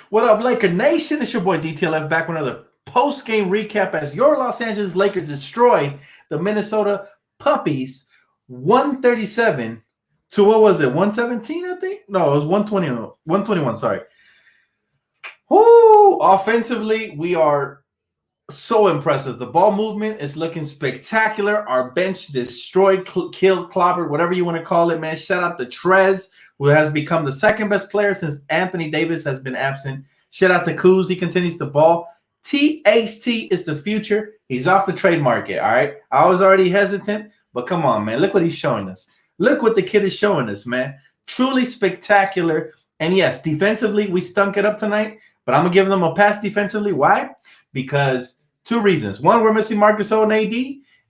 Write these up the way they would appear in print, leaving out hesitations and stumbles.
What up, Laker Nation? It's your boy DTLF back with another post-game recap as your Los Angeles Lakers destroy the Minnesota Puppies 137 to what was it? 117, I think? No, it was 120, 121, sorry. Whoo! Offensively, we are so impressive. The ball movement is looking spectacular. Our bench destroyed, killed, clobbered, whatever you want to call it, man. Shout out to Trez, who has become the second best player since Anthony Davis has been absent. Shout out to Kuz. He continues to ball. THT is the future. He's off the trade market, all right? I was already hesitant, but come on, man. Look what he's showing us. Look what the kid is showing us, man. Truly spectacular. And yes, defensively, we stunk it up tonight, but I'm going to give them a pass defensively. Why? Because two reasons. One, we're missing Marcus O and AD.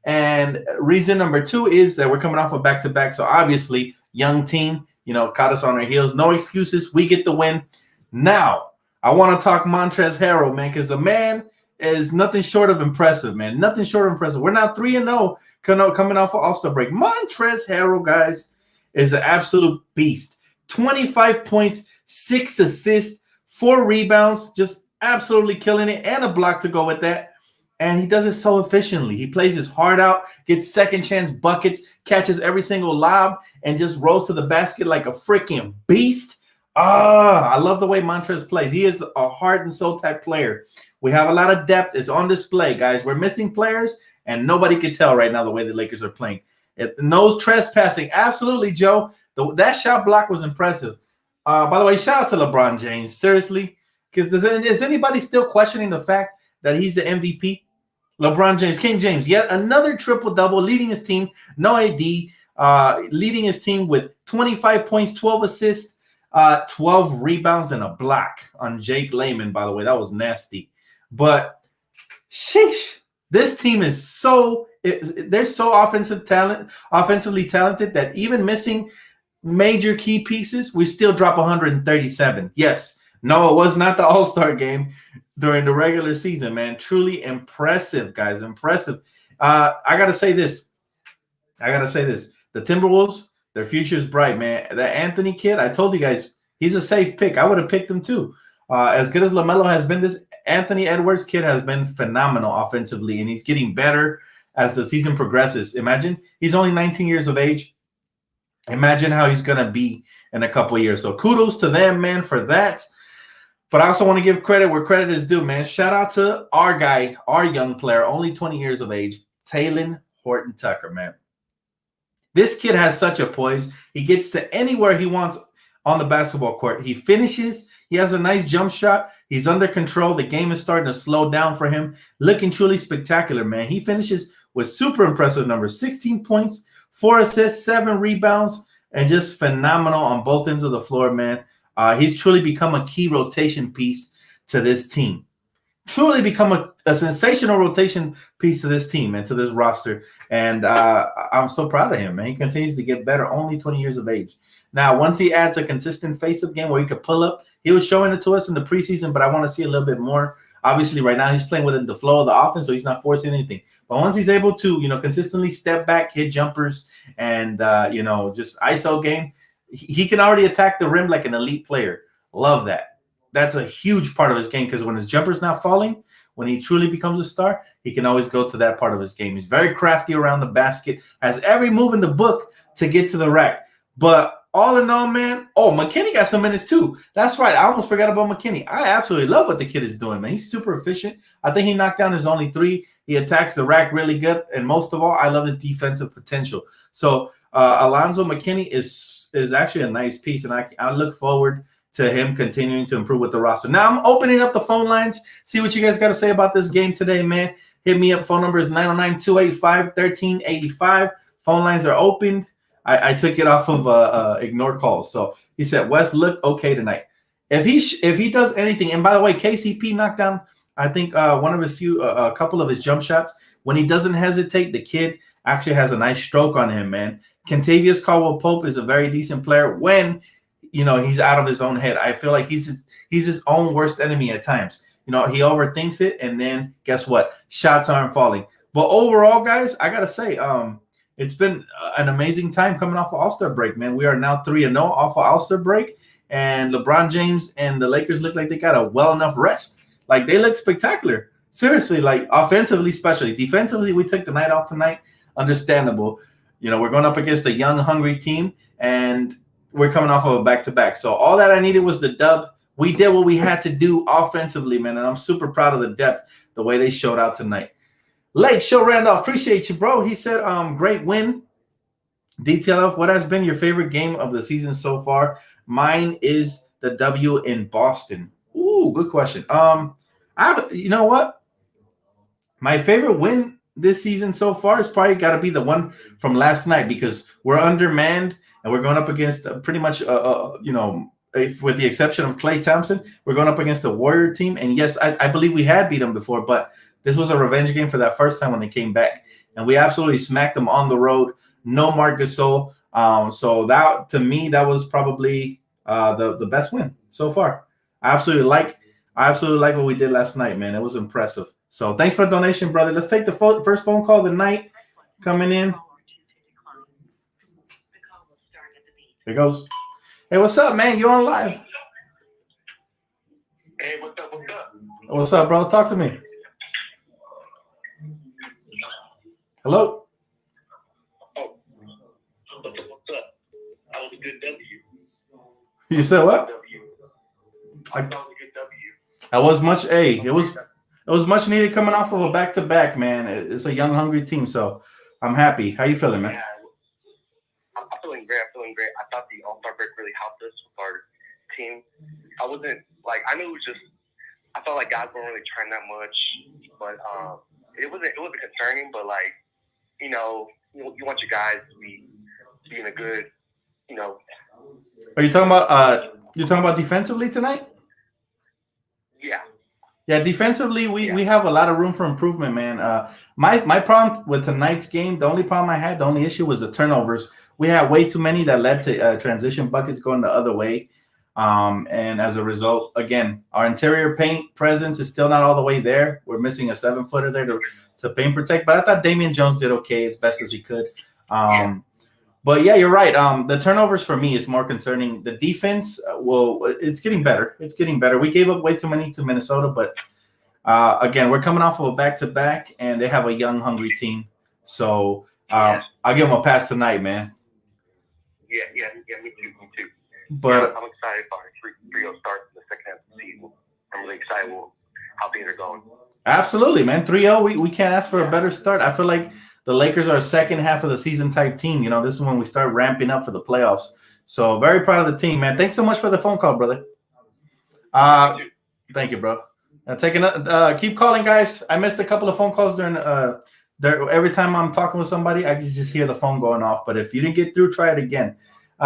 And reason number two is that we're coming off a back-to-back. So obviously, young team, caught us on our heels. No excuses. We get the win. Now, I want to talk Montrezl Harrell, man, because the man is nothing short of impressive, man. Nothing short of impressive. We're now 3-0 coming off of All-Star break. Montrezl Harrell, guys, is an absolute beast. 25 points, 6 assists, 4 rebounds, just absolutely killing it, and a block to go with that. And he does it so efficiently. He plays his heart out, gets second chance buckets, catches every single lob, and just rolls to the basket like a freaking beast. I love the way Montrezl plays. He is a heart and soul type player. We have a lot of depth. It's on display, guys. We're missing players, and nobody can tell right now the way the Lakers are playing. No trespassing. Absolutely, Joe. That shot block was impressive. By the way, shout out to LeBron James. Seriously. Because is anybody still questioning the fact that he's the MVP? LeBron James, King James, yet another triple-double, leading his team, no AD, leading his team with 25 points, 12 assists, 12 rebounds, and a block on Jake Layman, by the way. That was nasty. But, sheesh, this team is they're so offensively talented that even missing major key pieces, we still drop 137. Yes. No, it was not the All-Star game during the regular season, man. Truly impressive, guys. Impressive. I got to say this. The Timberwolves, their future is bright, man. That Anthony kid, I told you guys, he's a safe pick. I would have picked him too. As good as LaMelo has been, this Anthony Edwards kid has been phenomenal offensively, and he's getting better as the season progresses. Imagine, he's only 19 years of age. Imagine how he's going to be in a couple of years. So kudos to them, man, for that. But I also want to give credit where credit is due, man. Shout out to our guy, our young player, only 20 years of age, Talen Horton-Tucker, man. This kid has such a poise. He gets to anywhere he wants on the basketball court. He finishes. He has a nice jump shot. He's under control. The game is starting to slow down for him. Looking truly spectacular, man. He finishes with super impressive numbers. 16 points, 4 assists, 7 rebounds, and just phenomenal on both ends of the floor, man. He's truly become a key rotation piece to this team. Truly become a sensational rotation piece to this team and to this roster. And I'm so proud of him, man. He continues to get better, only 20 years of age. Now, once he adds a consistent face-up game where he could pull up, he was showing it to us in the preseason, but I want to see a little bit more. Obviously, right now, he's playing within the flow of the offense, so he's not forcing anything. But once he's able to, consistently step back, hit jumpers, and, just ISO game, he can already attack the rim like an elite player. Love that. That's a huge part of his game because when his jumper's not falling, when he truly becomes a star, he can always go to that part of his game. He's very crafty around the basket, has every move in the book to get to the rack. But all in all, man, McKinney got some minutes too. That's right. I almost forgot about McKinney. I absolutely love what the kid is doing, man. He's super efficient. I think he knocked down his only 3. He attacks the rack really good. And most of all, I love his defensive potential. So Alonzo McKinney is actually a nice piece, and I look forward to him continuing to improve with the roster. Now I'm opening up the phone lines. See what you guys got to say about this game today, man. Hit me up. Phone number is 909-285-1385. Phone lines are opened. I took it off of ignore calls. So he said, Wes looked okay tonight. If he does anything, and by the way, KCP knocked down, I think a couple of his jump shots. When he doesn't hesitate, the kid actually has a nice stroke on him, man. Kentavious Caldwell-Pope is a very decent player when, he's out of his own head. I feel like he's his own worst enemy at times. He overthinks it, and then guess what? Shots aren't falling. But overall, guys, I got to say, it's been an amazing time coming off of All-Star break, man. We are now 3-0 off of All-Star break, and LeBron James and the Lakers look like they got a well enough rest. Like they look spectacular. Seriously, like offensively, especially defensively, we took the night off tonight. Understandable. We're going up against a young, hungry team, and we're coming off of a back-to-back. So all that I needed was the dub. We did what we had to do offensively, man, and I'm super proud of the depth, the way they showed out tonight. Lake Show Randolph, appreciate you, bro. He said, great win. Detail of what has been your favorite game of the season so far? Mine is the W in Boston. Ooh, good question. You know what? My favorite win this season so far is probably got to be the one from last night, because we're undermanned and we're going up against pretty much, with the exception of Klay Thompson, we're going up against a Warrior team. And yes, I believe we had beat them before, but this was a revenge game for that first time when they came back. And we absolutely smacked them on the road. No Marc Gasol. So that, to me, that was probably the best win so far. I absolutely like what we did last night, man. It was impressive. So thanks for the donation, brother. Let's take the first phone call of the night coming in. Here goes. Hey, what's up, man? You on live? Hey, what's up? What's up, bro? Talk to me. Hello? Oh, what's up? That was a good W. You said what? That was a good W. I was much. Hey, it was much needed coming off of a back-to-back, man. It's a young, hungry team, so I'm happy. How you feeling, man? Yeah, I'm feeling great. I thought the All-Star break really helped us with our team. I wasn't like, I knew it was just, I felt like guys weren't really trying that much, but it wasn't concerning. But like, you want your guys to be in a good, Are you talking about defensively tonight? Yeah. Yeah, defensively, we have a lot of room for improvement, man. My problem with tonight's game, the only issue was the turnovers. We had way too many that led to transition buckets going the other way. And as a result, again, our interior paint presence is still not all the way there. We're missing a 7-footer there to paint protect. But I thought Damian Jones did okay as best as he could. But yeah, you're right. The turnovers for me is more concerning. The defense, it's getting better. We gave up way too many to Minnesota, but again, we're coming off of a back-to-back, and they have a young, hungry team. So I'll give them a pass tonight, man. Yeah, me too. But I'm excited for our 3-0 start in the second half of the season. I'm really excited with how things are going. Absolutely, man. 3-0, we can't ask for a better start. I feel like the Lakers are a second half of the season type team. This is when we start ramping up for the playoffs. So very proud of the team, man. Thanks so much for the phone call, brother. Thank you, bro. Keep calling, guys. I missed a couple of phone calls during every time I'm talking with somebody, I can just hear the phone going off. But if you didn't get through, try it again.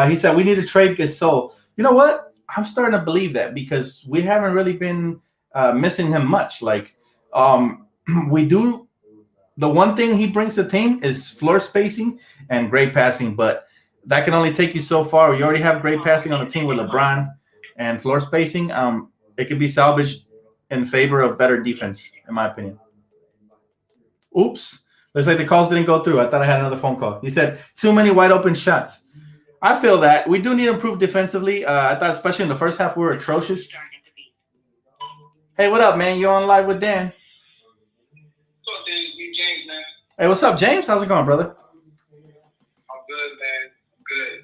He said we need to trade Gasol. You know what? I'm starting to believe that, because we haven't really been missing him much. Like we do. The one thing he brings to the team is floor spacing and great passing, but that can only take you so far. You already have great passing on the team with LeBron and floor spacing. It can be salvaged in favor of better defense, in my opinion. Oops. Looks like the calls didn't go through. I thought I had another phone call. He said, too many wide open shots. I feel that. We do need to improve defensively. I thought especially in the first half we were atrocious. Hey, what up, man? You on live with Dan? What's up, Dan? James, man. Hey, what's up, James? How's it going, brother? I'm good, man. Good.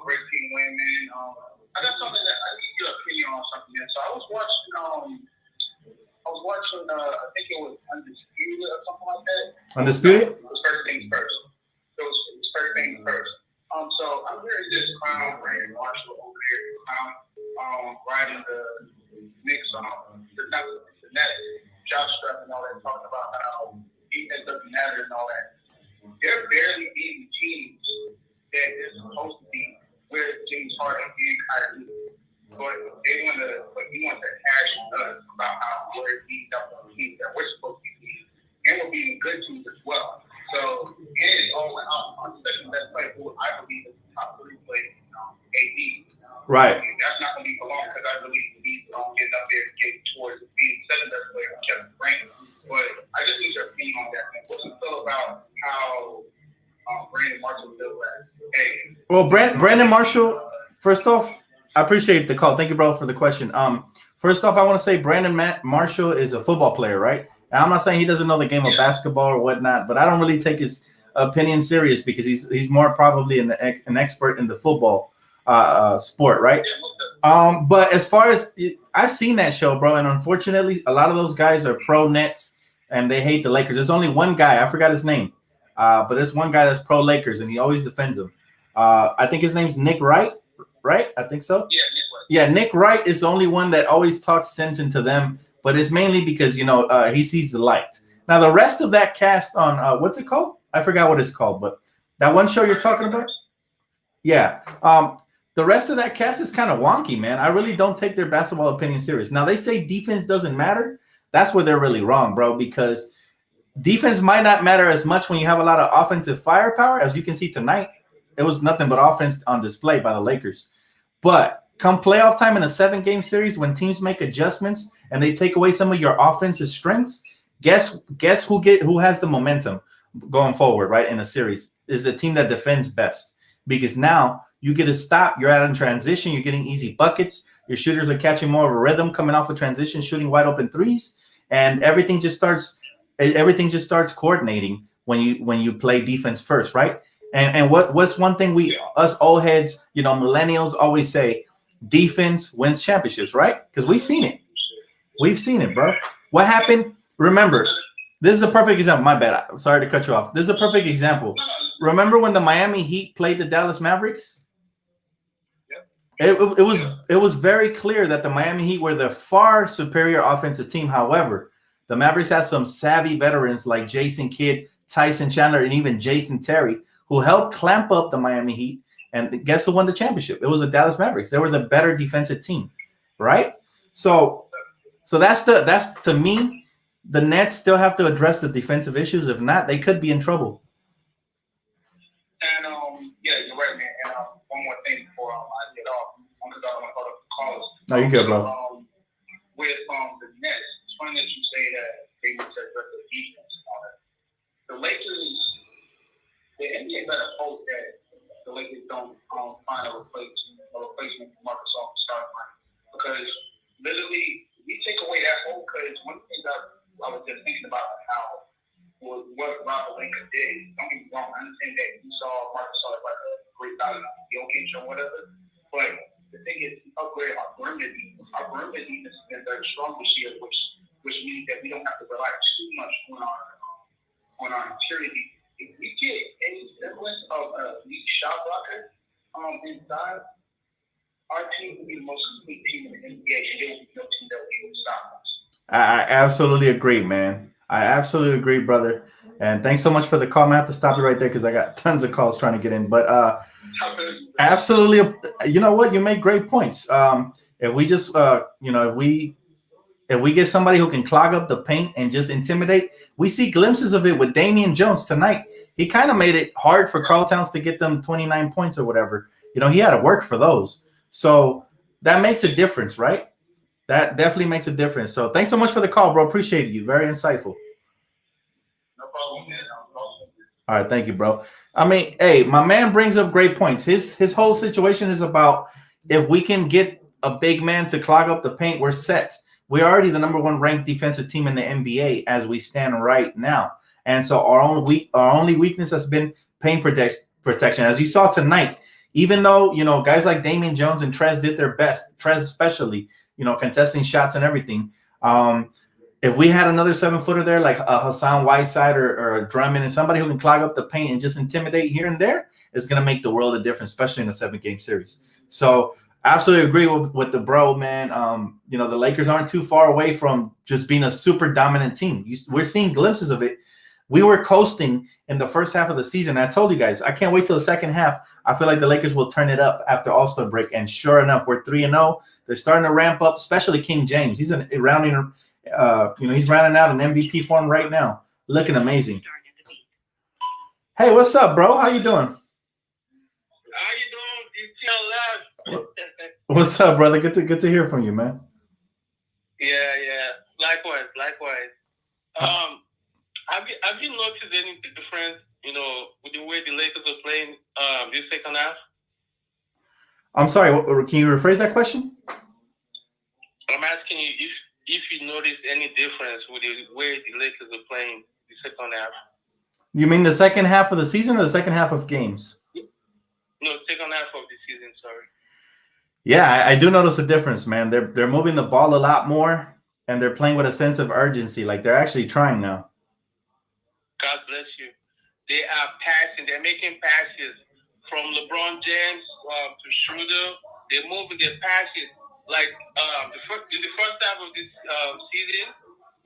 Great team win, man. I got something that I need your opinion on something, man. So I was watching, I think it was Undisputed or something like that. Undisputed? It was First Things First. It was First Things First. So I'm hearing this clown, Brandon Marshall over here, riding the Knicks, the Nets, Josh Strap and all that, talking about how defense doesn't matter and all that. They're barely beating teams that is supposed to be where James Harden and Kyrie. But he wants to hash us about how we're beating up on teams that we're supposed to be beating, and we're beating good teams as well. So, and it's all out on second best player, who I believe is the top 3 player, AD. Right. And that's not going to be for long, because I believe he's getting up there and getting towards being second best player with Kevin Durant. But I just need your opinion on that, man. What do you feel about how Brandon Marshall feels that? Hey. Well, Brandon Marshall, first off, I appreciate the call. Thank you, bro, for the question. First off, I want to say Brandon Marshall is a football player, right? And I'm not saying he doesn't know the game of basketball or whatnot, but I don't really take his opinion serious because he's more probably an expert in the football sport, right? But as far as I've seen that show, bro, and unfortunately, a lot of those guys are pro Nets and they hate the Lakers. There's only one guy, I forgot his name, but there's one guy that's pro Lakers and he always defends them. I think his name's Nick Wright, right? I think so. Yeah, Nick Wright. Yeah, Nick Wright is the only one that always talks sense into them, but it's mainly because he sees the light. Now the rest of that cast on what's it called? I forgot what it's called, but that one show you're talking about. Yeah. The rest of that cast is kind of wonky, man. I really don't take their basketball opinion serious. Now they say defense doesn't matter. That's where they're really wrong, bro, because defense might not matter as much when you have a lot of offensive firepower. As you can see tonight, it was nothing but offense on display by the Lakers. But come playoff time in a 7-game series, when teams make adjustments and they take away some of your offensive strengths, guess who has the momentum going forward, right? In a series is the team that defends best, because now you get a stop. You're out in transition. You're getting easy buckets. Your shooters are catching more of a rhythm coming off of transition, shooting wide open threes, and everything just starts coordinating when you play defense first, right? And what's one thing us old heads, millennials always say, defense wins championships, right? Because we've seen it. We've seen it, bro. What happened? Remember, this is a perfect example. My bad. I'm sorry to cut you off. This is a perfect example. Remember when the Miami Heat played the Dallas Mavericks? It was very clear that the Miami Heat were the far superior offensive team. However, the Mavericks had some savvy veterans like Jason Kidd, Tyson Chandler, and even Jason Terry, who helped clamp up the Miami Heat. And guess who won the championship? It was the Dallas Mavericks. They were the better defensive team, right? So that's to me, the Nets still have to address the defensive issues. If not, they could be in trouble. And yeah, you're right, man. And one more thing before I get off, because I don't want to go to calls. No, you're good, bro. With the Nets, it's funny that you say that they need to address the defense and all that. The Lakers, the NBA better hope that the Lakers don't find a replacement for Marcus on the starting line, because literally we take away that hope. Because one of the things I was just thinking about how what Rob Pelinka did. Don't get me wrong, I understand that you saw Marcus as like a great value, Jokic or whatever, but the thing is, we upgraded our perimeter defense. Our perimeter defense has been very strong this year, which means that we don't have to rely too much on our interior defense. If we get any semblance of a elite shot blocker inside, our team will be the most complete team in the NBA, and there will be no team that will be able to stop us. I absolutely agree, man. I absolutely agree, brother. And thanks so much for the call. I'm gonna have to stop you right there because I got tons of calls trying to get in. But absolutely, you know what? You make great points. If we just, if we get somebody who can clog up the paint and just intimidate, we see glimpses of it with Damian Jones tonight. He kind of made it hard for Karl Towns to get them 29 points or whatever. He had to work for those. So that makes a difference, right? That definitely makes a difference. So thanks so much for the call, bro. Appreciate you. Very insightful. No problem, man. All right, thank you, bro. I mean, hey, my man brings up great points. His whole situation is about if we can get a big man to clog up the paint, we're set. We're already the number 1 ranked defensive team in the NBA as we stand right now. And so our only weakness has been paint protection. As you saw tonight, even though, guys like Damian Jones and Trez did their best, Trez especially, contesting shots and everything. If we had another 7-footer there, like a Hassan Whiteside or a Drummond, and somebody who can clog up the paint and just intimidate here and there, it's going to make the world a difference, especially in a 7-game series. So absolutely agree with the bro, man. The Lakers aren't too far away from just being a super dominant team. We're seeing glimpses of it. We were coasting in the first half of the season. I told you guys, I can't wait till the second half. I feel like the Lakers will turn it up after All-Star break. And sure enough, we're 3-0. They're starting to ramp up, especially King James. He's rounding out an MVP form right now. Looking amazing. Hey, what's up, bro? How you doing? How you doing? What's up, brother? Good to hear from you, man. Yeah. Likewise. Have you noticed any difference, with the way the Lakers are playing this second half? I'm sorry. Can you rephrase that question? I'm asking you if you noticed any difference with the way the Lakers are playing the second half. You mean the second half of the season or the second half of games? No, second half of the season. Sorry. Yeah, I do notice a difference, man. They're moving the ball a lot more, and they're playing with a sense of urgency. Like they're actually trying now. God bless you. They are passing. They're making passes from LeBron James to Schroeder. They're moving their passes. Like in the first half of this season,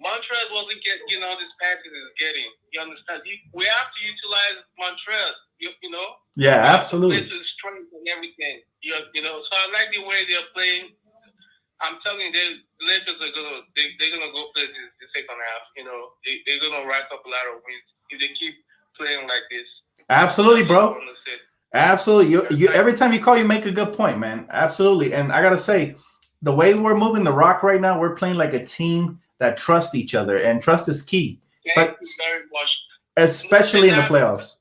Montrezl wasn't getting all these passes he's getting. You understand? We have to utilize Montrezl. You know? Yeah, absolutely. Play to his strength and everything. You know. So I like the way they're playing. I'm telling you, the Lakers are they're gonna go play the second half. You know, they're gonna rack up a lot of wins if they keep playing like this. Absolutely, bro. Absolutely. You every time you call, you make a good point, man. Absolutely. And I gotta say, the way we're moving the rock right now, we're playing like a team that trusts each other, and trust is key. Thank you very much. Especially in the playoffs.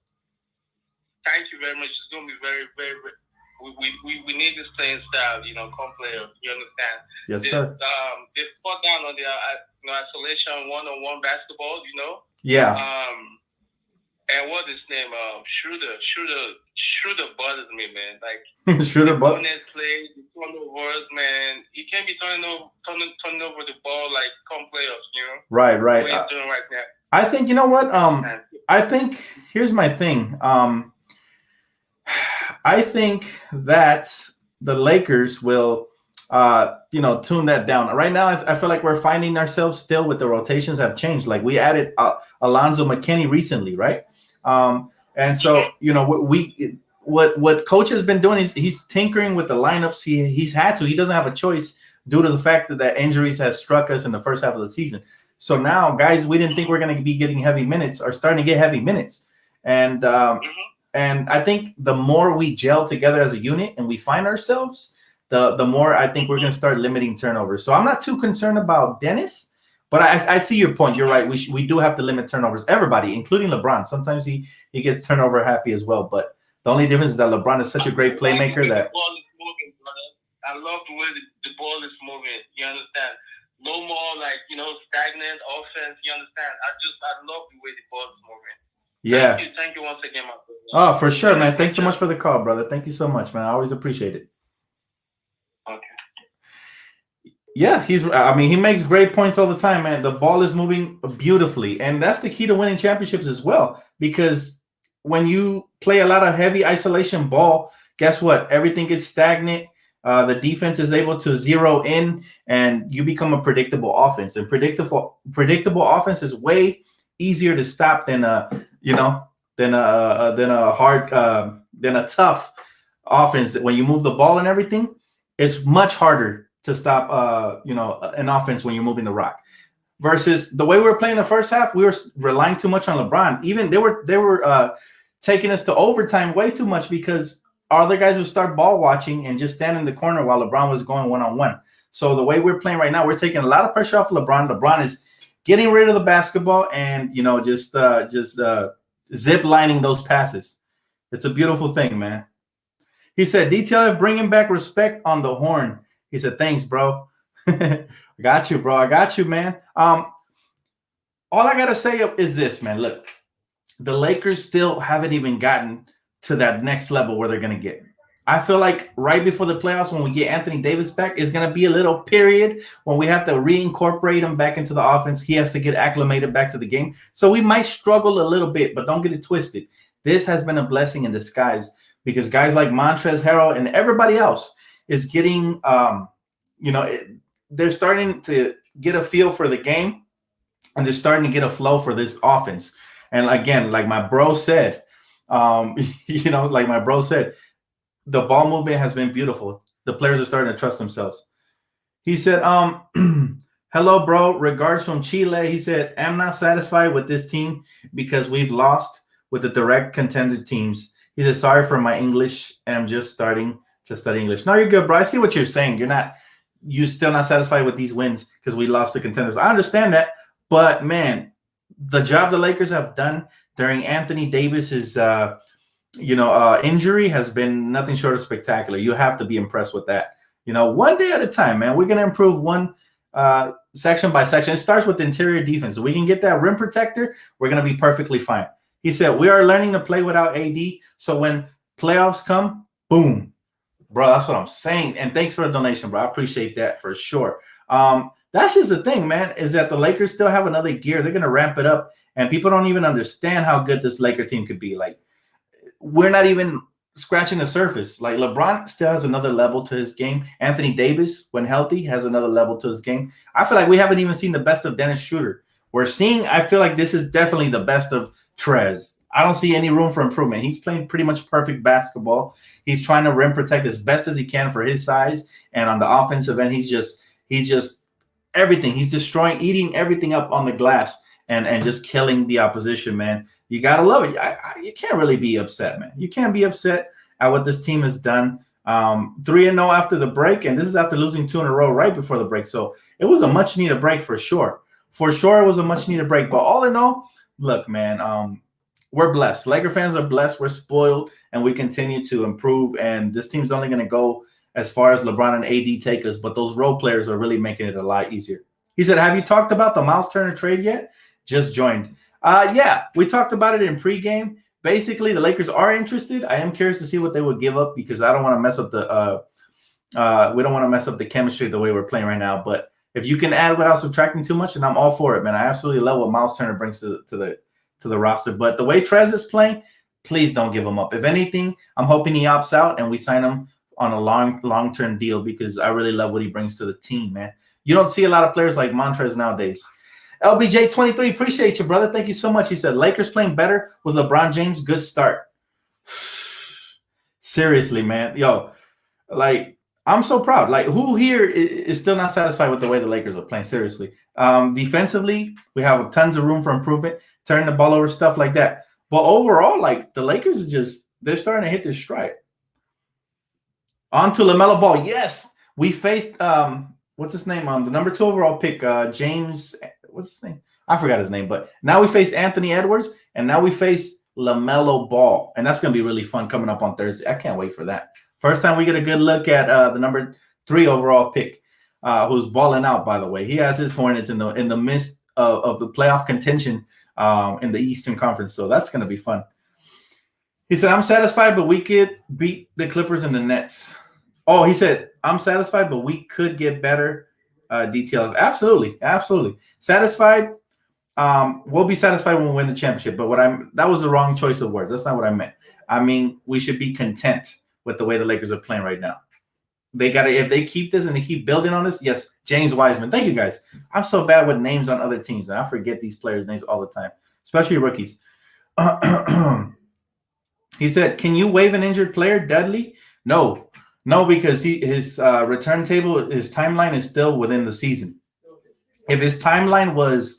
Thank you very much. It's gonna be very, very. We need this playing style, you know, come player. You understand? Yes, sir. They fought down on their isolation one-on-one basketball, you know. Yeah. And what is his name? Schroeder bothers me, man. Like Schroeder bothers. Play, the turnovers, man. He can't be turning over the ball like come playoffs, you know. Right. What he's doing right now. I think you know what. I think here's my thing. I think that the Lakers will, tune that down. Right now, I feel like we're finding ourselves still with the rotations have changed. Like we added Alonzo McKinney recently, right? And so, what coach has been doing is he's tinkering with the lineups. He's had to. He doesn't have a choice due to the fact that injuries has struck us in the first half of the season. So now, guys, we didn't think we're going to be getting heavy minutes are starting to get heavy minutes. And I think the more we gel together as a unit and we find ourselves, the more I think we're going to start limiting turnovers. So I'm not too concerned about Dennis, but I see your point. You're right. We do have to limit turnovers. Everybody, including LeBron. Sometimes he gets turnover happy as well. But the only difference is that LeBron is such a great playmaker that. The ball is moving, brother. I love the way the ball is moving. You understand? No more stagnant offense. You understand? I love the way the ball is moving. Yeah. Thank you once again, my brother. Oh, for sure, man. Thanks so much for the call, brother. Thank you so much, man. I always appreciate it. Okay. Yeah, he makes great points all the time, man. The ball is moving beautifully, and that's the key to winning championships as well. Because when you play a lot of heavy isolation ball, guess what? Everything gets stagnant. The defense is able to zero in, and you become a predictable offense. And predictable offense is way easier to stop than a tough offense. When you move the ball and everything, it's much harder to stop an offense when you're moving the rock. Versus the way we were playing the first half, we were relying too much on LeBron. Even they were taking us to overtime way too much because other guys would start ball watching and just stand in the corner while LeBron was going one-on-one. So the way we're playing right now, we're taking a lot of pressure off LeBron. LeBron is getting rid of the basketball and just zip lining those passes. It's a beautiful thing, man. He said, DTLF bringing back respect on the horn. He said, thanks, bro. I got you, bro. I got you, man. All I gotta say is this, man. Look, the Lakers still haven't even gotten to that next level where they're gonna get. I feel like right before the playoffs, when we get Anthony Davis back, is going to be a little period when we have to reincorporate him back into the offense. He has to get acclimated back to the game. So we might struggle a little bit, but don't get it twisted. This has been a blessing in disguise because guys like Montrezl Harrell and everybody else is getting, they're starting to get a feel for the game and they're starting to get a flow for this offense. And again, like my bro said, the ball movement has been beautiful. The players are starting to trust themselves. He said, hello, bro. Regards from Chile. He said, I'm not satisfied with this team because we've lost with the direct contended teams. He said, sorry for my English. I'm just starting to study English. No, you're good, bro. I see what you're saying. You're still not satisfied with these wins because we lost to contenders. I understand that. But, man, the job the Lakers have done during Anthony Davis's injury has been nothing short of spectacular. You have to be impressed with that. One day at a time, man. We're gonna improve one section by section. It starts with interior defense. If we can get that rim protector, we're gonna be perfectly fine. He said we are learning to play without AD. So when playoffs come, boom, bro. That's what I'm saying. And thanks for the donation, bro. I appreciate that for sure. That's just the thing, man. Is that the Lakers still have another gear? They're gonna ramp it up, and people don't even understand how good this Laker team could be. Like, we're not even scratching the surface. Like, LeBron still has another level to his game. Anthony Davis, when healthy, has another level to his game. I feel like we haven't even seen the best of Dennis Schroeder. I feel like this is definitely the best of Trez. I don't see any room for improvement. He's playing pretty much perfect basketball. He's trying to rim protect as best as he can for his size. And on the offensive end, he's just everything. He's eating everything up on the glass and just killing the opposition, man. You got to love it. You can't really be upset, man. You can't be upset at what this team has done. 3-0 after the break, and this is after losing 2 in a row right before the break. So it was a much-needed break for sure. For sure, it was a much-needed break. But all in all, look, man, we're blessed. Laker fans are blessed. We're spoiled, and we continue to improve. And this team's only going to go as far as LeBron and AD take us. But those role players are really making it a lot easier. He said, have you talked about the Miles Turner trade yet? Just joined. Yeah, we talked about it in pregame. Basically, the Lakers are interested. I am curious to see what they would give up because I don't want to mess up we don't want to mess up the chemistry the way we're playing right now. But if you can add without subtracting too much, then I'm all for it, man. I absolutely love what Miles Turner brings to the roster. But the way Trez is playing, please don't give him up. If anything, I'm hoping he opts out and we sign him on a long-term deal because I really love what he brings to the team, man. You don't see a lot of players like Montrezl nowadays. LBJ23, appreciate you, brother. Thank you so much. He said, Lakers playing better with LeBron James. Good start. Seriously, man. Yo, like, I'm so proud. Like, who here is still not satisfied with the way the Lakers are playing? Seriously. Defensively, we have tons of room for improvement, turning the ball over, stuff like that. But overall, like, the Lakers they're starting to hit their stride. On to LaMelo Ball. Yes, we faced what's his name? The number 2 overall pick, James. What's his name? I forgot his name. But now we face Anthony Edwards, and now we face LaMelo Ball, and that's going to be really fun coming up on Thursday. I can't wait for that. First time we get a good look at the number 3 overall pick, who's balling out. By the way, he has his Hornets in the midst of the playoff contention in the Eastern Conference, so that's going to be fun. He said, "I'm satisfied, but we could beat the Clippers and the Nets." Oh, he said, "I'm satisfied, but we could get better." Details. Absolutely. Satisfied. We'll be satisfied when we win the championship. But that was the wrong choice of words. That's not what I meant. I mean, we should be content with the way the Lakers are playing right now. If they keep this and they keep building on this, yes, James Wiseman. Thank you, guys. I'm so bad with names on other teams, and I forget these players' names all the time, especially rookies. He said, "Can you waive an injured player, Dudley?" No, because his return table, his timeline is still within the season. If his timeline was,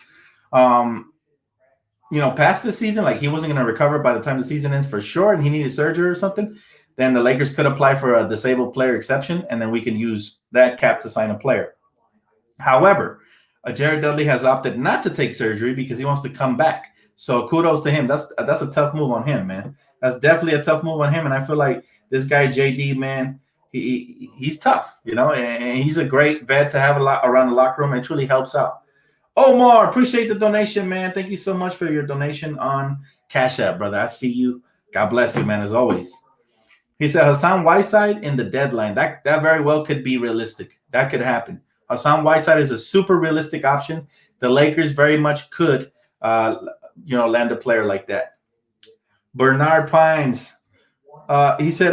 past the season, like he wasn't going to recover by the time the season ends for sure, and he needed surgery or something, then the Lakers could apply for a disabled player exception, and then we can use that cap to sign a player. However, Jared Dudley has opted not to take surgery because he wants to come back. So kudos to him. That's a tough move on him, man. That's definitely a tough move on him, and I feel like this guy JD, man. He's tough, and he's a great vet to have around the locker room and truly helps out. Omar, appreciate the donation, man. Thank you so much for your donation on Cash App, brother. I see you. God bless you, man, as always. He said Hassan Whiteside in the deadline. That very well could be realistic. That could happen. Hassan Whiteside is a super realistic option. The Lakers very much could, land a player like that. Bernard Pines. He said,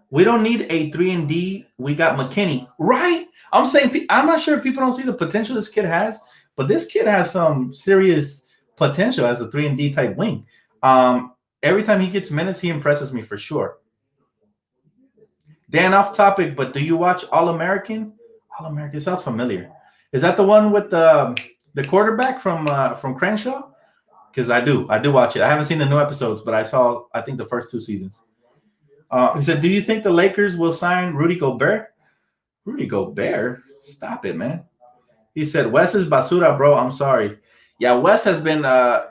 we don't need a 3-and-D. We got McKinney, right? I'm not sure if people don't see the potential this kid has, but this kid has some serious potential as a 3-and-D type wing. Every time he gets minutes, he impresses me for sure. Dan, off topic, but do you watch All-American? All-American sounds familiar. Is that the one with the quarterback from Crenshaw? Because I do watch it. I haven't seen the new episodes, but I think the first 2 seasons. He said, do you think the Lakers will sign Rudy Gobert? Rudy Gobert? Stop it, man. He said, Wes is basura, bro. I'm sorry. Yeah, Wes has been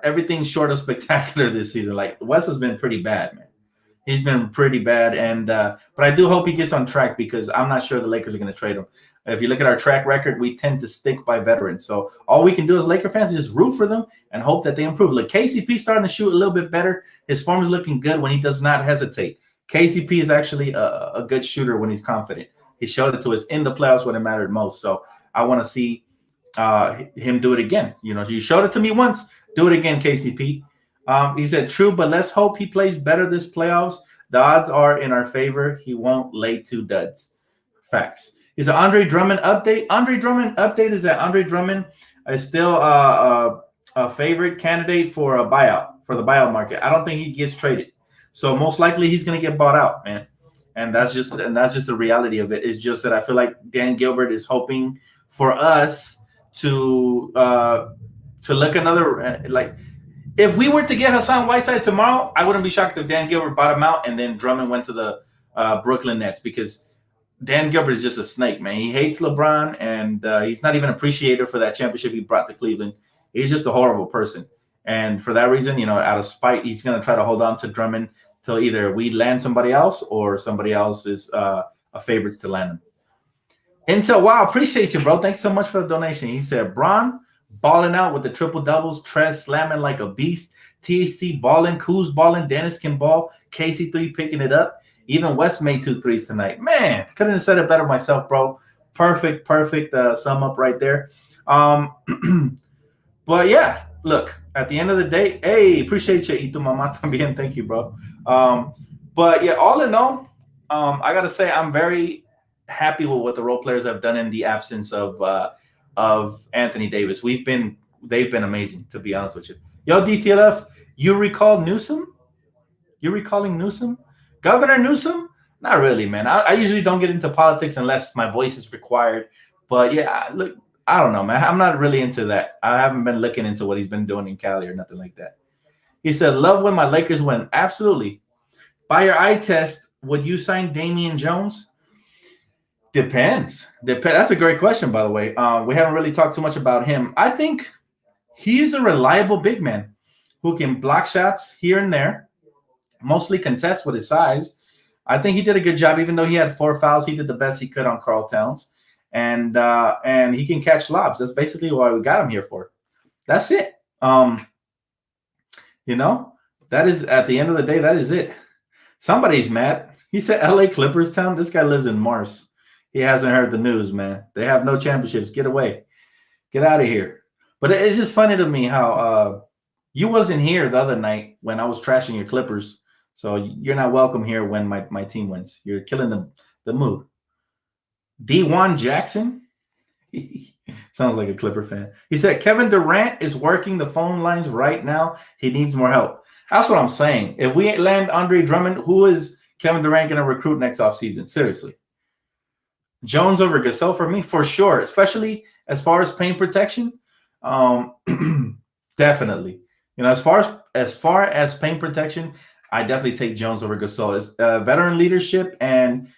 everything short of spectacular this season. Like Wes has been pretty bad, man. He's been pretty bad, and but I do hope he gets on track because I'm not sure the Lakers are going to trade him. If you look at our track record, we tend to stick by veterans. So all we can do as Laker fans is just root for them and hope that they improve. Look, KCP starting to shoot a little bit better. His form is looking good when he does not hesitate. KCP is actually a good shooter when he's confident. He showed it to us in the playoffs when it mattered most. So I want to see him do it again. You know, you showed it to me once. Do it again, KCP. He said, true, but let's hope he plays better this playoffs. The odds are in our favor. He won't lay 2 duds. Facts. He said, Andre Drummond update. Andre Drummond update is that Andre Drummond is still a favorite candidate for a buyout, for the buyout market. I don't think he gets traded. So most likely he's going to get bought out, man. And that's just the reality of it. It's just that I feel like Dan Gilbert is hoping for us to look another like – if we were to get Hassan Whiteside tomorrow, I wouldn't be shocked if Dan Gilbert bought him out and then Drummond went to the Brooklyn Nets because Dan Gilbert is just a snake, man. He hates LeBron, and he's not even appreciated for that championship he brought to Cleveland. He's just a horrible person. And for that reason, you know, out of spite, he's going to try to hold on to Drummond till either we land somebody else or somebody else is a favorites to land him. Intel, wow, appreciate you, bro. Thanks so much for the donation. He said, Bron balling out with the triple doubles, Trez slamming like a beast, THC balling, Kuz balling, Dennis can ball, KC3 picking it up. Even West made 2 threes tonight. Man, couldn't have said it better myself, bro. Perfect sum up right there. But yeah, look, at the end of the day, hey, appreciate you, Ito Mama también. Thank you, bro. But yeah, all in all, I gotta say I'm very happy with what the role players have done in the absence of Anthony Davis. They've been amazing, to be honest with you. Yo, DTLF, you recall Newsom? You recalling Newsom? Governor Newsom? Not really, man. I usually don't get into politics unless my voice is required. But yeah, look, I don't know, man. I'm not really into that. I haven't been looking into what he's been doing in Cali or nothing like that. He said, love when my Lakers win. Absolutely. By your eye test, would you sign Damian Jones? Depends. That's a great question, by the way. We haven't really talked too much about him. I think he is a reliable big man who can block shots here and there, mostly contest with his size. I think he did a good job, even though he had 4 fouls. He did the best he could on Karl Towns, and he can catch lobs. That's basically what we got him here for. That's it. You know, that is at the end of the day. That is it. Somebody's mad. He said, "L.A. Clippers town." This guy lives in Mars. He hasn't heard the news, man. They have no championships. Get away. Get out of here. But it's just funny to me how you wasn't here the other night when I was trashing your Clippers. So you're not welcome here when my team wins. You're killing the mood. D1 Jackson? Sounds like a Clipper fan. He said, Kevin Durant is working the phone lines right now. He needs more help. That's what I'm saying. If we land Andre Drummond, who is Kevin Durant going to recruit next offseason? Seriously. Jones over Gasol for me, for sure, especially as far as paint protection. Definitely. You know, as far as paint protection, I definitely take Jones over Gasol. It's veteran leadership and,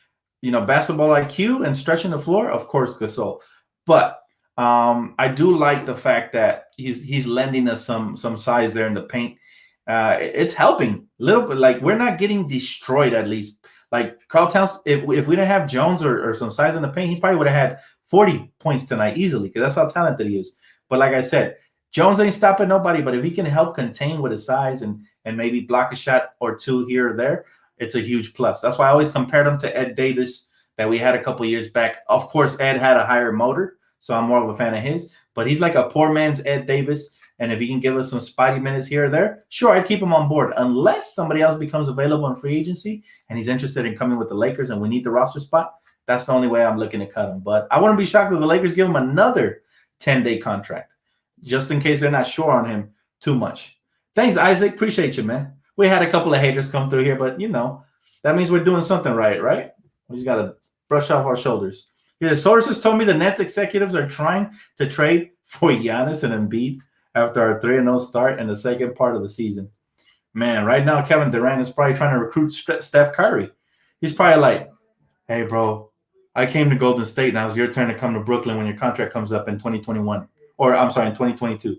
you know, basketball IQ and stretching the floor, of course, Gasol. But I do like the fact that he's lending us some size there in the paint. It's helping a little bit. Like, we're not getting destroyed, at least. Like Karl Towns, if we didn't have Jones or some size in the paint, he probably would have had 40 points tonight easily because that's how talented he is. But like I said, Jones ain't stopping nobody. But if he can help contain with his size and maybe block a shot or two here or there, it's a huge plus. That's why I always compared him to Ed Davis that we had a couple years back. Of course, Ed had a higher motor, so I'm more of a fan of his. But he's like a poor man's Ed Davis. And if he can give us some spotty minutes here or there, sure, I'd keep him on board. Unless somebody else becomes available in free agency and he's interested in coming with the Lakers and we need the roster spot, that's the only way I'm looking to cut him. But I wouldn't be shocked if the Lakers give him another 10-day contract, just in case they're not sure on him too much. Thanks, Isaac. Appreciate you, man. We had a couple of haters come through here, but, you know, that means we're doing something right? We just got to brush off our shoulders. Yeah, sources told me the Nets executives are trying to trade for Giannis and Embiid after our 3-0 start in the second part of the season. Man, right now, Kevin Durant is probably trying to recruit Steph Curry. He's probably like, hey, bro, I came to Golden State. Now it's your turn to come to Brooklyn when your contract comes up in 2021. Or, I'm sorry, in 2022.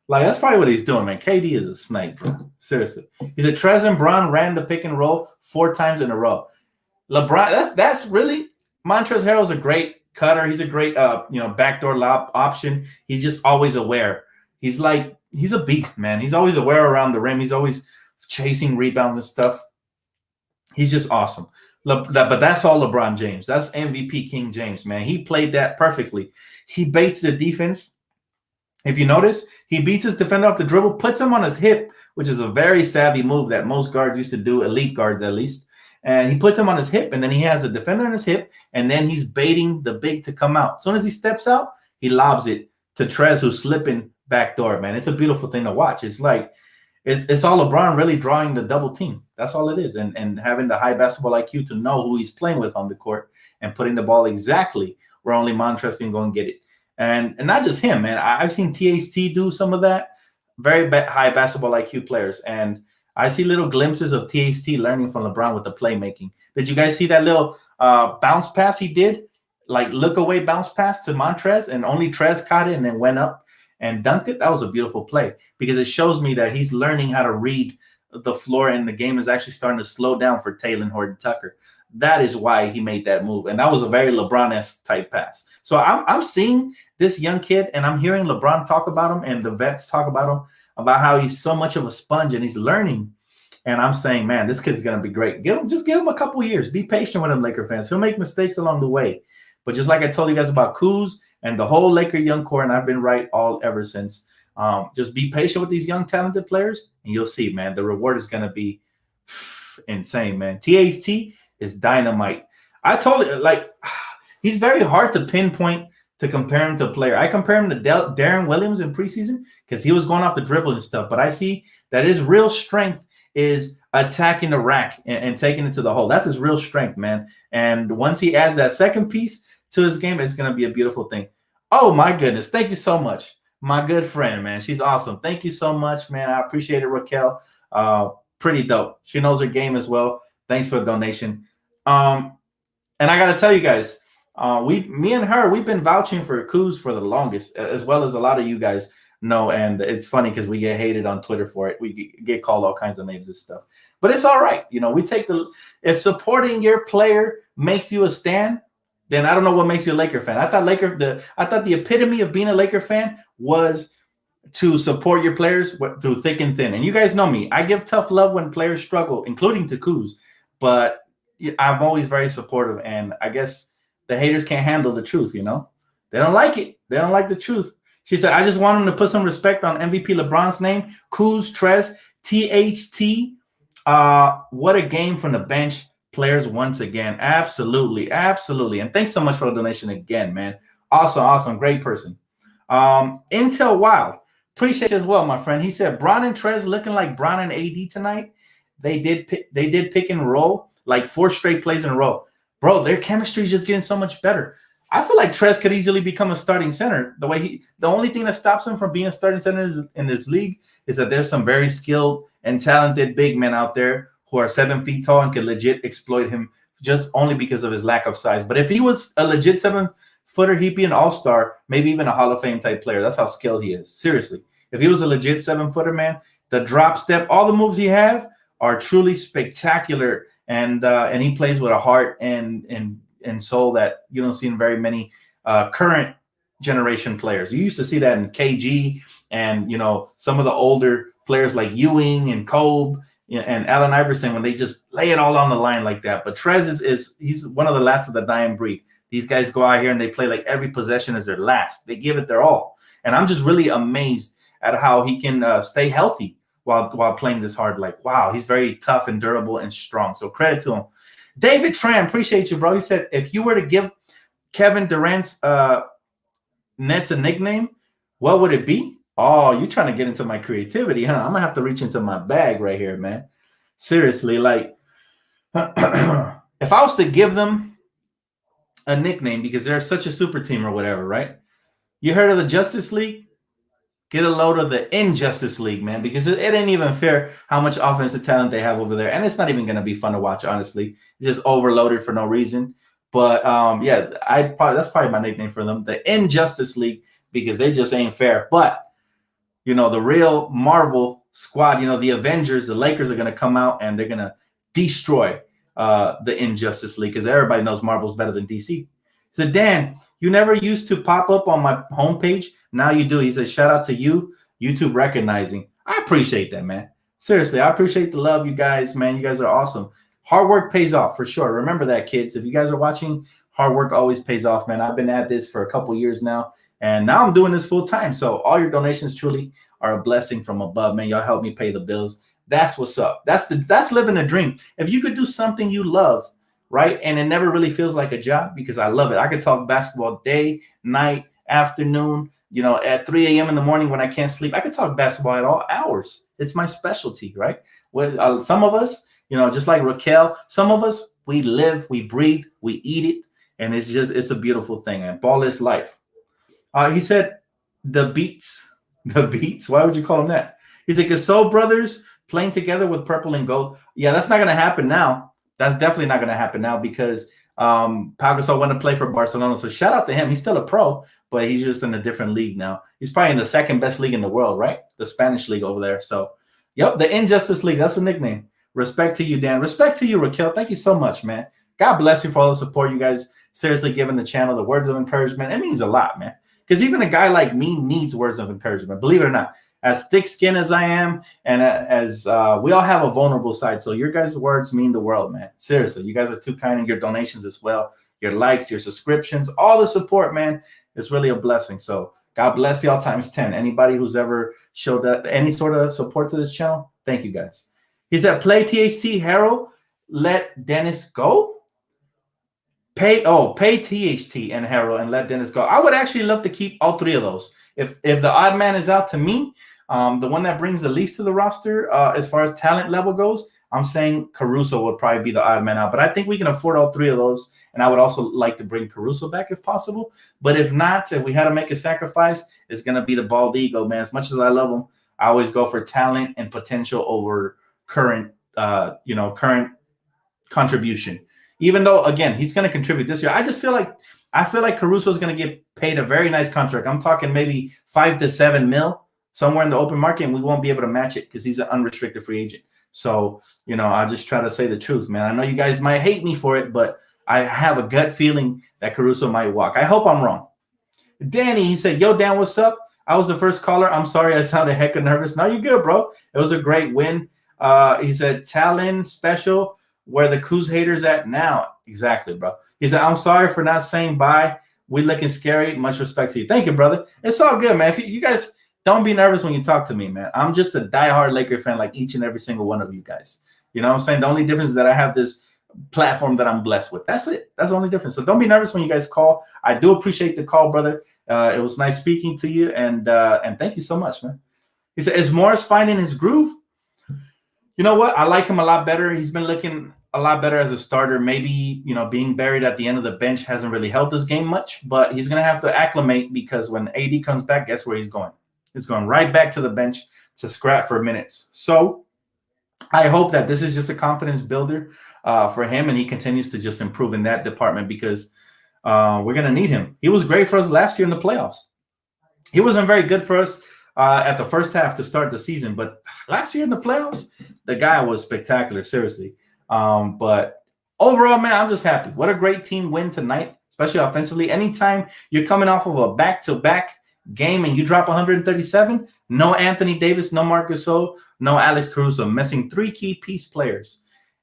Like, that's probably what he's doing, man. KD is a snake, bro. Seriously. He said Trez and Bron ran the pick and roll 4 times in a row. LeBron, that's really Montrezl Harrell's a great cutter. He's a great backdoor lob option. He's just always aware. He's a beast, man. He's always aware around the rim. He's always chasing rebounds and stuff. He's just awesome. But that's all LeBron James. That's MVP King James, man. He played that perfectly. He baits the defense. If you notice, he beats his defender off the dribble, puts him on his hip, which is a very savvy move that most guards used to do, elite guards at least. And he puts him on his hip, and then he has a defender on his hip, and then he's baiting the big to come out. As soon as he steps out, he lobs it to Trez, who's slipping backdoor, man. It's a beautiful thing to watch. It's like it's all LeBron really drawing the double team. That's all it is. And having the high basketball IQ to know who he's playing with on the court and putting the ball exactly where only Montrezl can go and get it. And not just him, man. I've seen THT do some of that. Very high basketball IQ players. And I see little glimpses of THT learning from LeBron with the playmaking. Did you guys see that little bounce pass he did? Like look away bounce pass to Montrez, and only Trez caught it and then went up and dunked it. That was a beautiful play because it shows me that he's learning how to read the floor, and the game is actually starting to slow down for Taylor Horton-Tucker. That is why he made that move. And that was a very LeBron-esque type pass. So I'm seeing this young kid, and I'm hearing LeBron talk about him and the vets talk about him, about how he's so much of a sponge and he's learning. And I'm saying, man, this kid's going to be great. Just give him a couple years. Be patient with him, Laker fans. He'll make mistakes along the way. But just like I told you guys about Kuz and the whole Laker young core, and I've been right all ever since, just be patient with these young talented players, and you'll see, man, the reward is going to be insane, man. THT is dynamite. I told you, like, he's very hard to pinpoint to compare him to a player. I compare him to Darren Williams in preseason because he was going off the dribble and stuff. But I see that his real strength is attacking the rack and taking it to the hole. That's his real strength, man. And once he adds that second piece to his game, it's going to be a beautiful thing. Oh, my goodness. Thank you so much. My good friend, man. She's awesome. Thank you so much, man. I appreciate it, Raquel. Pretty dope. She knows her game as well. Thanks for the donation. And I got to tell you guys, me and her, we've been vouching for Kuz for the longest, as well as a lot of you guys know. And it's funny because we get hated on Twitter for it. We get called all kinds of names and stuff. But it's all right. You know, we take if supporting your player makes you a stan, then I don't know what makes you a Laker fan. I thought the epitome of being a Laker fan was to support your players through thick and thin. And you guys know me. I give tough love when players struggle, including to Kuz. But I'm always very supportive. And I guess the haters can't handle the truth, you know? They don't like it. They don't like the truth. She said, I just want him to put some respect on MVP LeBron's name. Kuz, Trez, THT. What a game from the bench players once again. Absolutely. Absolutely. And thanks so much for the donation again, man. Awesome. Great person. Intel Wild. Appreciate you as well, my friend. He said, Bron and Trez looking like Bron and AD tonight. They did pick and roll like 4 straight plays in a row. Bro, their chemistry is just getting so much better. I feel like Trez could easily become a starting center. The only thing that stops him from being a starting center in this league is that there's some very skilled and talented big men out there who are 7 feet tall and can legit exploit him just only because of his lack of size. But if he was a legit 7-footer, he'd be an all-star, maybe even a Hall of Fame type player. That's how skilled he is. Seriously. If he was a legit 7-footer, man, the drop step, all the moves he have are truly spectacular. And he plays with a heart and soul that you don't see in very many current generation players. You used to see that in KG and, you know, some of the older players like Ewing and Kobe and Allen Iverson when they just lay it all on the line like that. But Trez he's one of the last of the dying breed. These guys go out here and they play like every possession is their last. They give it their all. And I'm just really amazed at how he can stay healthy while playing this hard. Like, wow, he's very tough and durable and strong. So credit to him. David Tran, appreciate you, bro. He said, if you were to give Kevin Durant's Nets a nickname, what would it be? Oh, you're trying to get into my creativity, huh? I'm going to have to reach into my bag right here, man. Seriously, like, if I was to give them a nickname because they're such a super team or whatever, right? You heard of the Justice League? Get a load of the Injustice League, man, because it ain't even fair how much offensive talent they have over there. And it's not even going to be fun to watch, honestly. It's just overloaded for no reason. But, yeah, that's probably my nickname for them, the Injustice League, because they just ain't fair. But the real Marvel squad, the Avengers, the Lakers are going to come out and they're going to destroy the Injustice League because everybody knows Marvel's better than DC. He said, Dan, you never used to pop up on my homepage. Now you do. He said, shout out to you, YouTube recognizing. I appreciate that, man. Seriously, I appreciate the love, you guys, man. You guys are awesome. Hard work pays off for sure. Remember that, kids. If you guys are watching, hard work always pays off, man. I've been at this for a couple years now, and now I'm doing this full time. So all your donations truly are a blessing from above, man. Y'all help me pay the bills. That's what's up. That's living a dream. If you could do something you love, right, and it never really feels like a job, because I love it. I could talk basketball day, night, afternoon, at 3 a.m. in the morning when I can't sleep. I could talk basketball at all hours. It's my specialty, right? Some of us, just like Raquel, some of us, we live, we breathe, we eat it, and it's a beautiful thing, man. Ball is life. He said the beats. Why would you call them that? He's like, Gasol brothers playing together with purple and gold. Yeah, that's not going to happen now. That's definitely not going to happen now because Pau Gasol went to play for Barcelona. So shout out to him. He's still a pro, but he's just in a different league now. He's probably in the second best league in the world, right? The Spanish league over there. So, yep, the Injustice League. That's the nickname. Respect to you, Dan. Respect to you, Raquel. Thank you so much, man. God bless you for all the support you guys seriously giving the channel, the words of encouragement. It means a lot, man. Because even a guy like me needs words of encouragement. Believe it or not. As thick-skinned as I am, and as we all have a vulnerable side. So your guys' words mean the world, man. Seriously, you guys are too kind in your donations as well. Your likes, your subscriptions, all the support, man. It's really a blessing. So God bless y'all times 10. Anybody who's ever showed that any sort of support to this channel, thank you guys. He said, play THT, Harrell, let Dennis go. Pay THT and Harrell and let Dennis go. I would actually love to keep all three of those. If the odd man is out to me, the one that brings the least to the roster as far as talent level goes, I'm saying Caruso would probably be the odd man out. But I think we can afford all three of those. And I would also like to bring Caruso back if possible. But if not, if we had to make a sacrifice, it's going to be the bald eagle, man. As much as I love him, I always go for talent and potential over current contribution. Even though, again, he's going to contribute this year. I feel like Caruso is going to get paid a very nice contract. I'm talking maybe 5 to 7 mil somewhere in the open market, and we won't be able to match it because he's an unrestricted free agent. So, I just try to say the truth, man. I know you guys might hate me for it, but I have a gut feeling that Caruso might walk. I hope I'm wrong. Danny, he said, yo, Dan, what's up? I was the first caller. I'm sorry I sounded hecka nervous. No, you're good, bro. It was a great win. He said, Talon special, where the Coos haters at now. Exactly, bro. He said, I'm sorry for not saying bye. We looking scary. Much respect to you. Thank you, brother. It's all good, man. If you guys don't be nervous when you talk to me, man. I'm just a diehard Laker fan like each and every single one of you guys. You know what I'm saying? The only difference is that I have this platform that I'm blessed with. That's it. That's the only difference. So don't be nervous when you guys call. I do appreciate the call, brother. It was nice speaking to you, and thank you so much, man. He said, is Morris finding his groove? You know what? I like him a lot better. He's been looking a lot better as a starter. Maybe, being buried at the end of the bench hasn't really helped his game much, but he's going to have to acclimate because when AD comes back, guess where he's going? He's going right back to the bench to scrap for minutes. So I hope that this is just a confidence builder for him, and he continues to just improve in that department because we're going to need him. He was great for us last year in the playoffs. He wasn't very good for us at the first half to start the season, but last year in the playoffs, the guy was spectacular, seriously. But overall, man, I'm just happy. What a great team win tonight, especially offensively. Anytime you're coming off of a back-to-back game and you drop 137, no Anthony Davis, no Marc Gasol, no Alex Caruso, missing 3 key piece players.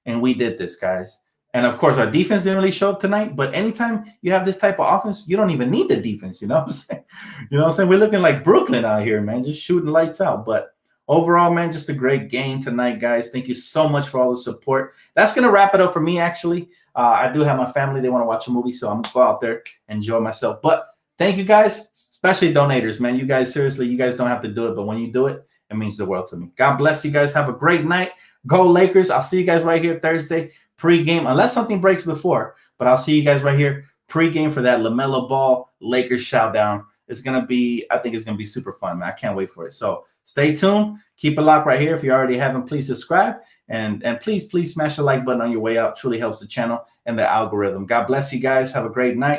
And we did this, guys. And, of course, our defense didn't really show up tonight. But anytime you have this type of offense, you don't even need the defense, you know what I'm saying? You know what I'm saying? We're looking like Brooklyn out here, man, just shooting lights out. But overall, man, just a great game tonight, guys. Thank you so much for all the support. That's going to wrap it up for me, actually. I do have my family. They want to watch a movie, so I'm going to go out there and enjoy myself. But thank you, guys, especially donators, man. You guys, seriously, you guys don't have to do it. But when you do it, it means the world to me. God bless you guys. Have a great night. Go Lakers. I'll see you guys right here Thursday. Pre-game, unless something breaks before, but I'll see you guys right here pre-game for that LaMelo Ball Lakers shoutdown. It's going to be, I think it's going to be super fun, man. I can't wait for it. So stay tuned. Keep it locked right here. If you already haven't, please subscribe. And please smash the like button on your way out. Truly helps the channel and the algorithm. God bless you guys. Have a great night.